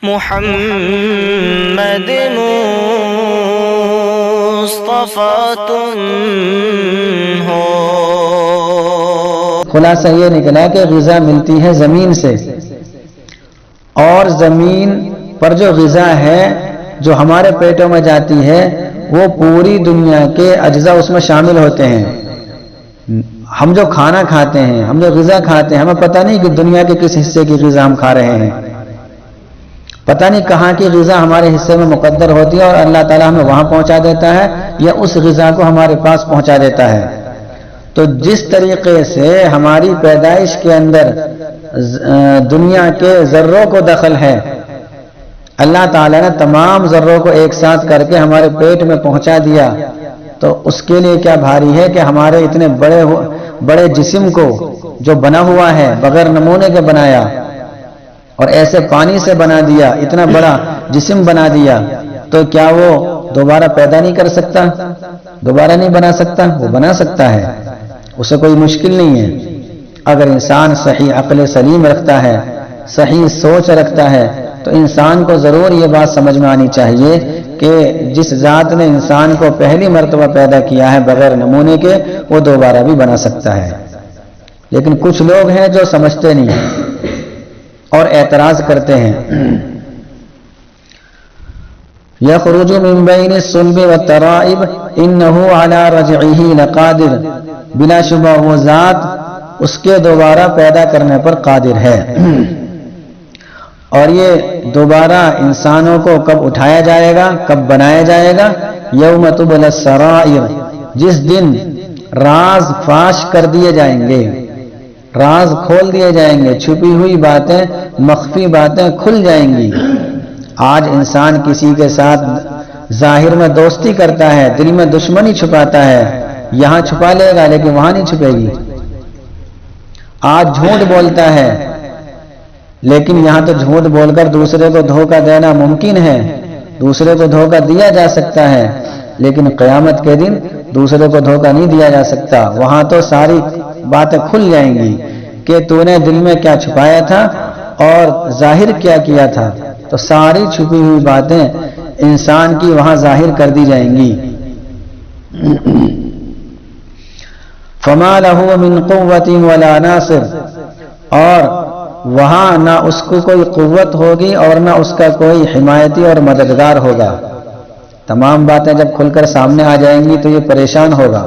محمد مصطفیٰ تم ہو۔ خلاصہ یہ نکلا کہ غذا ملتی ہے زمین سے، اور زمین پر جو غذا ہے جو ہمارے پیٹوں میں جاتی ہے وہ پوری دنیا کے اجزاء اس میں شامل ہوتے ہیں۔ ہم جو کھانا کھاتے ہیں، ہم جو غذا کھاتے ہیں، ہمیں پتہ نہیں کہ دنیا کے کس حصے کی غذا ہم کھا رہے ہیں، پتہ نہیں کہاں کی غذا ہمارے حصے میں مقدر ہوتی ہے اور اللہ تعالیٰ ہمیں وہاں پہنچا دیتا ہے یا اس غذا کو ہمارے پاس پہنچا دیتا ہے۔ تو جس طریقے سے ہماری پیدائش کے اندر دنیا کے ذروں کو دخل ہے، اللہ تعالیٰ نے تمام ذروں کو ایک ساتھ کر کے ہمارے پیٹ میں پہنچا دیا، تو اس کے لیے کیا بھاری ہے کہ ہمارے اتنے بڑے جسم کو جو بنا ہوا ہے بغیر نمونے کے بنایا اور ایسے پانی سے بنا دیا، اتنا بڑا جسم بنا دیا، تو کیا وہ دوبارہ پیدا نہیں کر سکتا؟ دوبارہ نہیں بنا سکتا؟ وہ بنا سکتا ہے، اسے کوئی مشکل نہیں ہے۔ اگر انسان صحیح عقل سلیم رکھتا ہے، صحیح سوچ رکھتا ہے، تو انسان کو ضرور یہ بات سمجھ میں آنی چاہیے کہ جس ذات نے انسان کو پہلی مرتبہ پیدا کیا ہے بغیر نمونے کے، وہ دوبارہ بھی بنا سکتا ہے۔ لیکن کچھ لوگ ہیں جو سمجھتے نہیں اور اعتراض کرتے ہیں۔ یخرج من بین الصلب والترائب انہ علی رجعہ لقادر، بلا شبہ وہ ذات اس کے دوبارہ پیدا کرنے پر قادر ہے۔ اور یہ دوبارہ انسانوں کو کب اٹھایا جائے گا، کب بنایا جائے گا؟ یوم تبلی السرائر، جس دن راز فاش کر دیے جائیں گے، راز کھول دیے جائیں گے، چھپی ہوئی باتیں، مخفی باتیں کھل جائیں گی۔ آج انسان کسی کے ساتھ ظاہر میں دوستی کرتا ہے، دل میں دشمنی چھپاتا ہے، یہاں چھپا لے گا لیکن وہاں نہیں چھپے گی۔ آج جھوٹ بولتا ہے لیکن یہاں تو جھوٹ بول کر دوسرے کو دھوکہ دینا ممکن ہے، دوسرے کو دھوکہ دیا جا سکتا ہے، لیکن قیامت کے دن دوسرے کو دھوکہ نہیں دیا جا سکتا۔ وہاں تو ساری باتیں کھل جائیں گی کہ تو نے دل میں کیا چھپایا تھا اور ظاہر کیا کیا تھا، تو ساری چھپی ہوئی باتیں انسان کی وہاں ظاہر کر دی جائیں گی۔ فما لہ من قوت ولا ناصر، اور وہاں نہ اس کو کوئی قوت ہوگی اور نہ اس کا کوئی حمایتی اور مددگار ہوگا۔ تمام باتیں جب کھل کر سامنے آ جائیں گی تو یہ پریشان ہوگا۔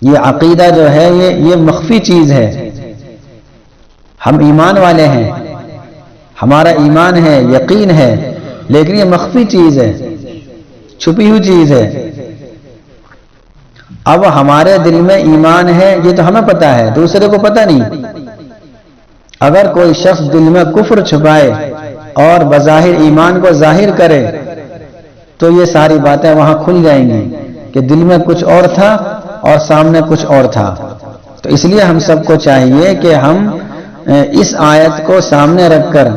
یہ عقیدہ جو ہے یہ مخفی چیز ہے۔ ہم ایمان والے ہیں، ہمارا ایمان ہے، یقین ہے، لیکن یہ مخفی چیز ہے، چھپی ہوئی چیز ہے۔ اب ہمارے دل میں ایمان ہے یہ تو ہمیں پتہ ہے، دوسرے کو پتہ نہیں۔ اگر کوئی شخص دل میں کفر چھپائے اور بظاہر ایمان کو ظاہر کرے تو یہ ساری باتیں وہاں کھل جائیں گی کہ دل میں کچھ اور تھا اور سامنے کچھ اور تھا۔ تو اس لیے ہم سب کو چاہیے کہ ہم اس آیت کو سامنے رکھ کر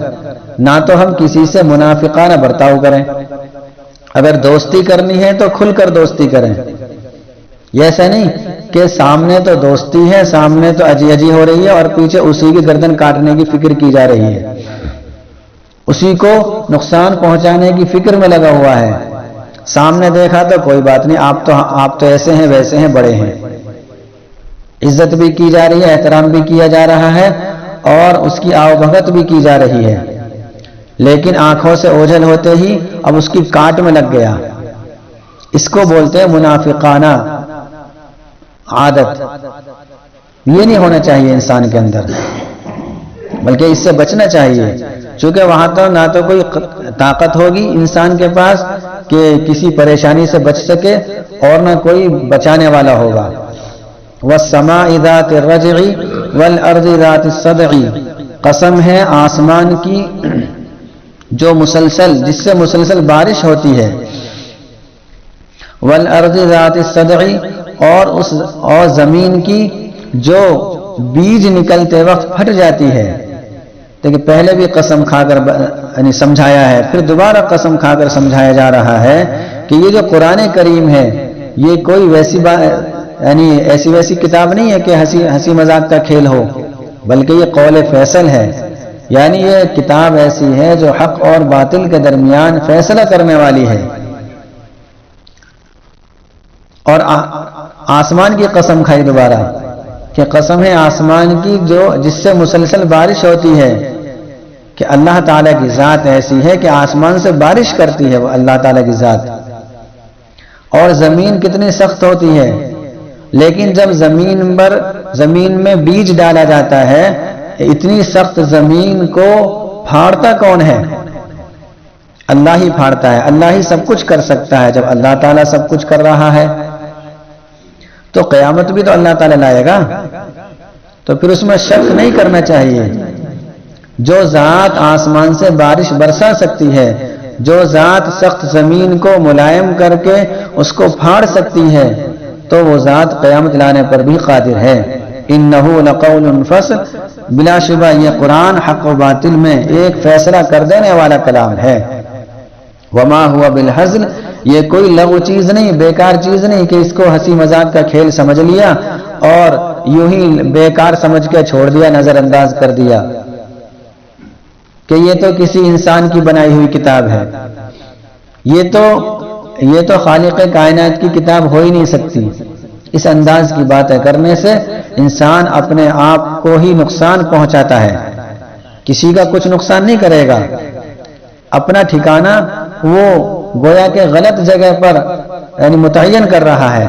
نہ تو ہم کسی سے منافقانہ برتاؤ کریں، اگر دوستی کرنی ہے تو کھل کر دوستی کریں۔ یہ ایسا نہیں کہ سامنے تو دوستی ہے، سامنے تو اجی اجی ہو رہی ہے اور پیچھے اسی کی گردن کاٹنے کی فکر کی جا رہی ہے، اسی کو نقصان پہنچانے کی فکر میں لگا ہوا ہے۔ سامنے دیکھا تو کوئی بات نہیں، آپ تو ایسے ہیں ویسے ہیں، بڑے ہیں، عزت بھی کی جا رہی ہے، احترام بھی کیا جا رہا ہے اور اس کی آؤ بھگت بھی کی جا رہی ہے، لیکن آنکھوں سے اوجھل ہوتے ہی اب اس کی کاٹ میں لگ گیا۔ اس کو بولتے ہیں منافقانہ عادت۔ یہ نہیں ہونا چاہیے انسان کے اندر، بلکہ اس سے بچنا چاہیے، چونکہ وہاں تو نہ تو کوئی طاقت ہوگی انسان کے پاس کہ کسی پریشانی سے بچ سکے اور نہ کوئی بچانے والا ہوگا۔ وَالسَّمَاءِ ذَاتِ الرَّجْعِ وَالْأَرْضِ ذَاتِ الصَّدْعِ، قسم ہے آسمان کی جو جس سے مسلسل بارش ہوتی ہے، وَالْأَرْضِ ذَاتِ الصَّدْعِ، اور زمین کی جو بیج نکلتے وقت پھٹ جاتی ہے۔ لیکن پہلے بھی قسم کھا کر یعنی سمجھایا ہے، پھر دوبارہ قسم کھا کر سمجھایا جا رہا ہے کہ یہ جو قرآن کریم ہے یہ کوئی ویسی یعنی ایسی کتاب نہیں ہے کہ ہنسی مذاق کا کھیل ہو، بلکہ یہ قول فیصل ہے، یعنی یہ کتاب ایسی ہے جو حق اور باطل کے درمیان فیصلہ کرنے والی ہے. اور آسمان کی قسم کھائی دوبارہ کہ قسم ہے آسمان کی جس سے مسلسل بارش ہوتی ہے، کہ اللہ تعالیٰ کی ذات ایسی ہے کہ آسمان سے بارش کرتی ہے وہ اللہ تعالیٰ کی ذات. اور زمین کتنی سخت ہوتی ہے، لیکن جب زمین میں بیج ڈالا جاتا ہے، اتنی سخت زمین کو پھاڑتا کون ہے؟ اللہ ہی پھاڑتا ہے. اللہ ہی سب کچھ کر سکتا ہے. جب اللہ تعالیٰ سب کچھ کر رہا ہے تو قیامت بھی تو اللہ تعالیٰ لائے گا. تو پھر اس میں شک نہیں کرنا چاہیے. جو ذات آسمان سے بارش برسا سکتی ہے، جو ذات سخت زمین کو ملائم کر کے اس کو پھاڑ سکتی ہے، تو وہ ذات قیامت لانے پر بھی قادر ہے. انہو لقول فصل، بلا شبہ یہ قرآن حق و باطل میں ایک فیصلہ کر دینے والا کلام ہے. وما ہوا بالہزل، یہ کوئی لغو چیز نہیں، بیکار چیز نہیں کہ اس کو ہنسی مذاق کا کھیل سمجھ لیا اور یوں ہی بیکار سمجھ کے چھوڑ دیا، نظر انداز کر دیا کہ یہ تو کسی انسان کی بنائی ہوئی کتاب ہے. یہ تو خالق کائنات کی کتاب ہو ہی نہیں سکتی. اس انداز کی باتیں کرنے سے انسان اپنے آپ کو ہی نقصان پہنچاتا ہے، کسی کا کچھ نقصان نہیں کرے گا. اپنا ٹھکانہ وہ گویا کہ غلط جگہ پر یعنی متعین کر رہا ہے.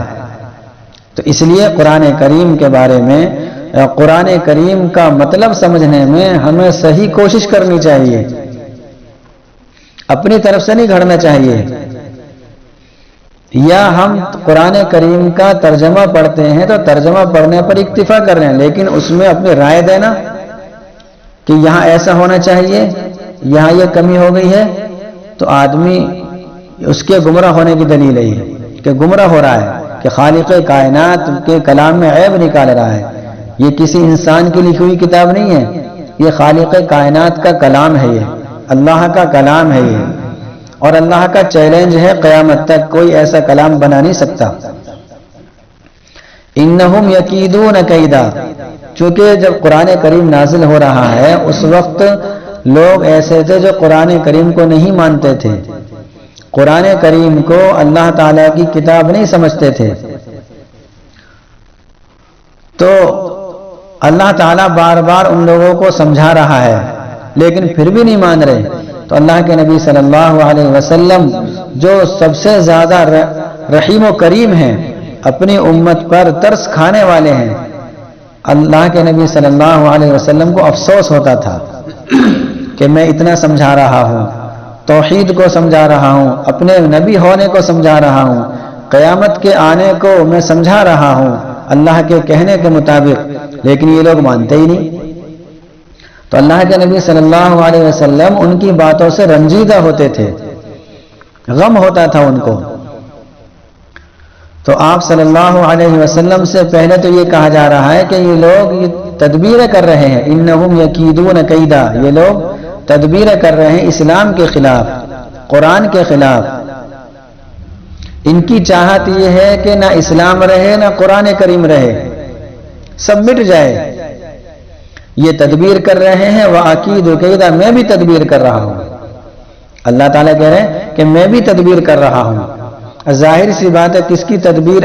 تو اس لیے قرآن کریم کے بارے میں، قرآن کریم کا مطلب سمجھنے میں ہمیں صحیح کوشش کرنی چاہیے، اپنی طرف سے نہیں گھڑنا چاہیے. یا ہم قرآن کریم کا ترجمہ پڑھتے ہیں تو ترجمہ پڑھنے پر اکتفا کر رہے ہیں، لیکن اس میں اپنی رائے دینا کہ یہاں ایسا ہونا چاہیے، یہاں یہ کمی ہو گئی ہے، تو آدمی اس کے گمراہ ہونے کی دلیل ہے کہ گمراہ ہو رہا ہے، کہ خالق کائنات کے کلام میں عیب نکال رہا ہے. یہ کسی انسان کی لکھی ہوئی کتاب نہیں ہے، یہ خالق کائنات کا کلام ہے، یہ اللہ کا کلام ہے یہ. اور اللہ کا چیلنج ہے قیامت تک کوئی ایسا کلام بنا نہیں سکتا. انہم یکیدون کیدا، چونکہ جب قرآن کریم نازل ہو رہا ہے اس وقت لوگ ایسے تھے جو قرآن کریم کو نہیں مانتے تھے، قرآن کریم کو اللہ تعالیٰ کی کتاب نہیں سمجھتے تھے. تو اللہ تعالیٰ بار بار ان لوگوں کو سمجھا رہا ہے لیکن پھر بھی نہیں مان رہے. تو اللہ کے نبی صلی اللہ علیہ وسلم جو سب سے زیادہ رحیم و کریم ہیں، اپنی امت پر ترس کھانے والے ہیں، اللہ کے نبی صلی اللہ علیہ وسلم کو افسوس ہوتا تھا کہ میں اتنا سمجھا رہا ہوں، توحید کو سمجھا رہا ہوں، اپنے نبی ہونے کو سمجھا رہا ہوں، قیامت کے آنے کو میں سمجھا رہا ہوں اللہ کے کہنے کے مطابق، لیکن یہ لوگ مانتے ہی نہیں. تو اللہ کے نبی صلی اللہ علیہ وسلم ان کی باتوں سے رنجیدہ ہوتے تھے، غم ہوتا تھا ان کو. تو آپ صلی اللہ علیہ وسلم سے پہلے تو یہ کہا جا رہا ہے کہ یہ لوگ یہ تدبیریں کر رہے ہیں، انہم یکیدون کیدا، یہ لوگ تدبیریں کر رہے ہیں اسلام کے خلاف، قرآن کے خلاف. ان کی چاہت یہ ہے کہ نہ اسلام رہے نہ قرآن کریم رہے، سب مٹ جائے. یہ تدبیر کر رہے ہیں. وَأَكِيدُ كَيْدًا، میں بھی تدبیر کر رہا ہوں. اللہ تعالیٰ کہہ رہے ہیں کہ میں بھی تدبیر کر رہا ہوں. ظاہر سی بات ہے کس کی تدبیر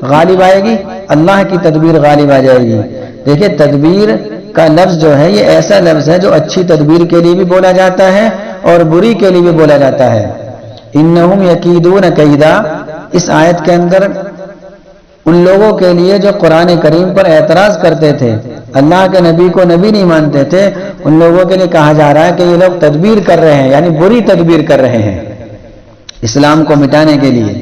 غالب آئے گی؟ اللہ کی تدبیر غالب آ جائے گی. دیکھیں تدبیر کا لفظ جو ہے یہ ایسا لفظ ہے جو اچھی تدبیر کے لیے بھی بولا جاتا ہے اور بری کے لیے بھی بولا جاتا ہے. انہم یکیدون کیدا، اس آیت کے اندر ان لوگوں کے لیے جو قرآن کریم پر اعتراض کرتے تھے، اللہ کے نبی کو نبی نہیں مانتے تھے، ان لوگوں کے لیے کہا جا رہا ہے کہ یہ لوگ تدبیر کر رہے ہیں، یعنی بری تدبیر کر رہے ہیں اسلام کو مٹانے کے لیے.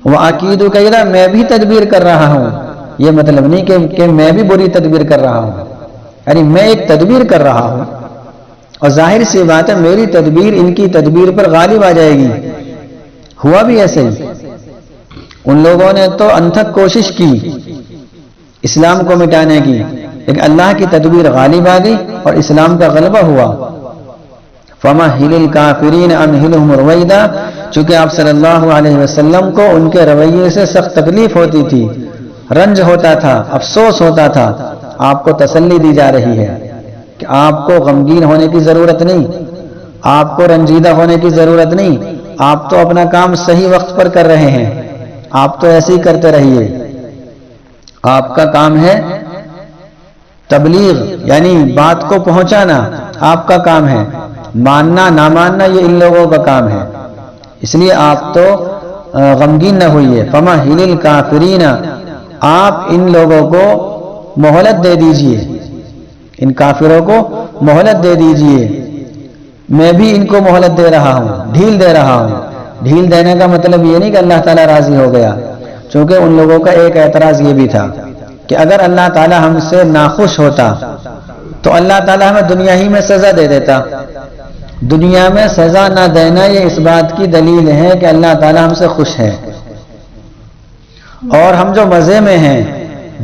وَأَكِيدُ كَيْدًا، میں بھی تدبیر کر رہا ہوں. یہ مطلب نہیں کہ میں بھی بری تدبیر کر رہا ہوں، یعنی میں ایک تدبیر کر رہا ہوں اور ظاہر سی بات ہے میری تدبیر ان کی تدبیر پر غالب آ جائے گی. ہوا بھی ایسے ہی. ان لوگوں نے تو انتھک کوشش کی اسلام کو مٹانے کی، لیکن اللہ کی تدبیر غالب آ گئی اور اسلام کا غلبہ ہوا. فَمَهِّلِ الْكَافِرِينَ أَمْهِلْهُمْ رُوَيْدًا، چونکہ آپ صلی اللہ علیہ وسلم کو ان کے رویے سے سخت تکلیف ہوتی تھی، رنج ہوتا تھا، افسوس ہوتا تھا. آپ کو تسلی دی جا رہی ہے کہ آپ کو غمگین ہونے کی ضرورت نہیں، آپ کو رنجیدہ ہونے کی ضرورت نہیں، آپ تو اپنا کام صحیح وقت پر کر رہے ہیں، آپ تو ایسے ہی کرتے رہیے۔ آپ کا کام ہے تبلیغ، یعنی بات کو پہنچانا آپ کا کام ہے، ماننا نہ ماننا یہ ان لوگوں کا کام ہے، اس لیے آپ تو غمگین نہ ہوئیے۔ فَمَهِّلِ الْكَافِرِينَ، آپ ان لوگوں کو مہلت دے دیجئے، ان کافروں کو مہلت دے دیجئے، میں بھی ان کو مہلت دے رہا ہوں، ڈھیل دے رہا ہوں۔ ڈھیل دینے کا مطلب یہ نہیں کہ اللہ تعالیٰ راضی ہو گیا، چونکہ ان لوگوں کا ایک اعتراض یہ بھی تھا کہ اگر اللہ تعالیٰ ہم سے ناخوش ہوتا تو اللہ تعالیٰ ہمیں دنیا ہی میں سزا دے دیتا۔ دنیا میں سزا نہ دینا یہ اس بات کی دلیل ہے کہ اللہ تعالیٰ ہم سے خوش ہے، اور ہم جو مزے میں ہیں،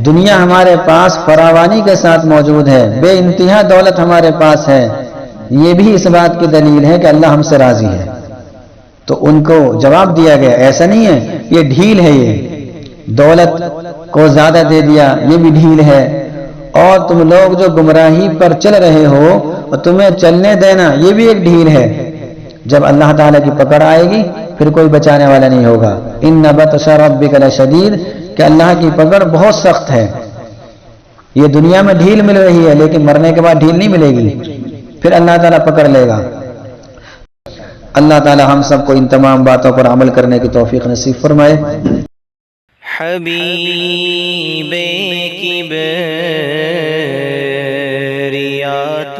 دنیا ہمارے پاس فراوانی کے ساتھ موجود ہے، بے انتہا دولت ہمارے پاس ہے، یہ بھی اس بات کی دلیل ہے کہ اللہ ہم سے راضی ہے۔ تو ان کو جواب دیا گیا ایسا نہیں ہے، یہ ڈھیل ہے، یہ دولت کو زیادہ دے دیا یہ بھی ڈھیل ہے، اور تم لوگ جو گمراہی پر چل رہے ہو اور تمہیں چلنے دینا یہ بھی ایک ڈھیل ہے۔ جب اللہ تعالیٰ کی پکڑ آئے گی پھر کوئی بچانے والا نہیں ہوگا۔ ان بطش ربک لشدید، کہ اللہ کی پکڑ بہت سخت ہے۔ یہ دنیا میں ڈھیل مل رہی ہے لیکن مرنے کے بعد ڈھیل نہیں ملے گی، پھر اللہ تعالیٰ پکڑ لے گا۔ اللہ تعالیٰ ہم سب کو ان تمام باتوں پر عمل کرنے کی توفیق نصیب فرمائے۔ حبیب کبریات